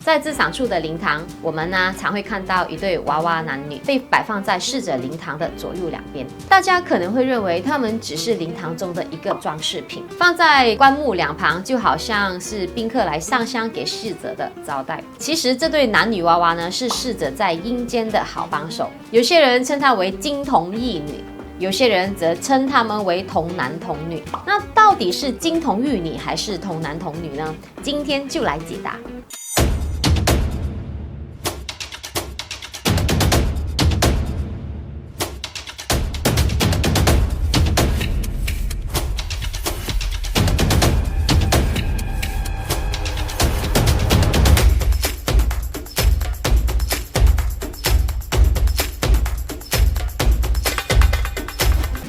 在自赏处的灵堂，我们呢常会看到一对娃娃男女被摆放在逝者灵堂的左右两边。大家可能会认为他们只是灵堂中的一个装饰品，放在棺木两旁，就好像是宾客来上香给逝者的招待。其实这对男女娃娃呢，是逝者在阴间的好帮手。有些人称它为金童玉女，有些人则称他们为童男童女。那到底是金童玉女还是童男童女呢？今天就来解答。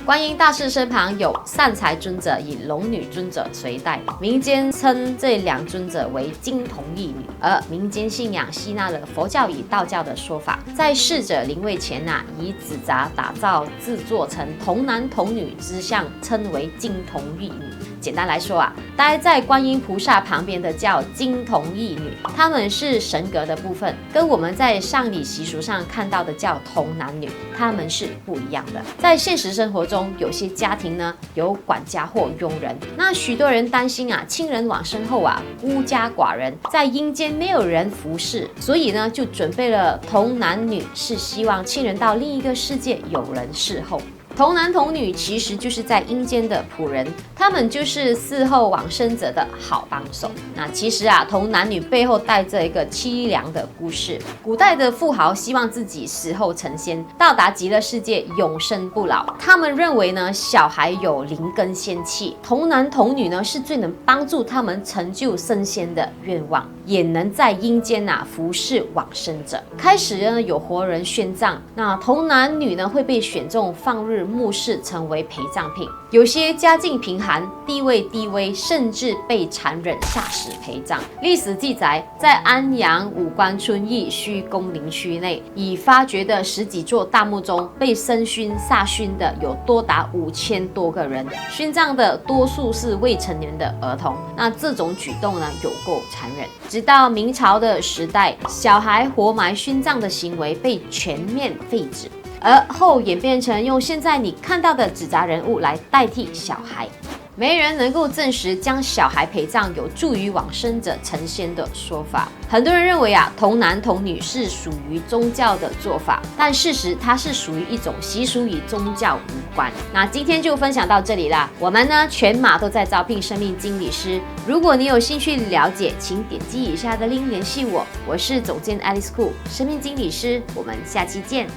观音大士身旁有善财尊者与龙女尊者随带，民间称这两尊者为金童玉女，而民间信仰吸纳了佛教与道教的说法，在逝者灵位前以纸扎打造制作成童男童女之像，称为金童玉女。简单来说待在观音菩萨旁边的叫金童玉女，他们是神格的部分，跟我们在丧礼习俗上看到的叫童男女，他们是不一样的。在现实生活中，有些家庭呢有管家或佣人，那许多人担心亲人往生后孤家寡人，在阴间没有人服侍，所以呢就准备了童男女，是希望亲人到另一个世界有人侍候。童男童女其实就是在阴间的仆人，他们就是嗣后往生者的好帮手。那其实童男女背后带着一个凄凉的故事。古代的富豪希望自己死后成仙，到达极乐世界永生不老。他们认为呢，小孩有灵根仙气，童男童女呢是最能帮助他们成就升仙的愿望，也能在阴间服侍往生者。开始呢有活人宣葬，那童男女呢会被选中放入墓室成为陪葬品，有些家境贫寒、地位低微，甚至被残忍杀死陪葬。历史记载，在安阳武关村一虚公陵区内，已发掘的10几座大墓中，被生熏、煞熏的有多达5000多个人，熏葬的多数是未成年的儿童。那这种举动呢，有够残忍。直到明朝的时代，小孩活埋熏葬的行为被全面废止，而后演变成用现在你看到的纸扎人物来代替小孩。没人能够证实将小孩陪葬有助于往生者成仙的说法。很多人认为童男童女是属于宗教的做法，但事实它是属于一种习俗，与宗教无关。那今天就分享到这里啦。我们呢全马都在招聘生命经理师，如果你有兴趣了解，请点击以下的link联系我。我是总监 Alice Khoo， 生命经理师，我们下期见。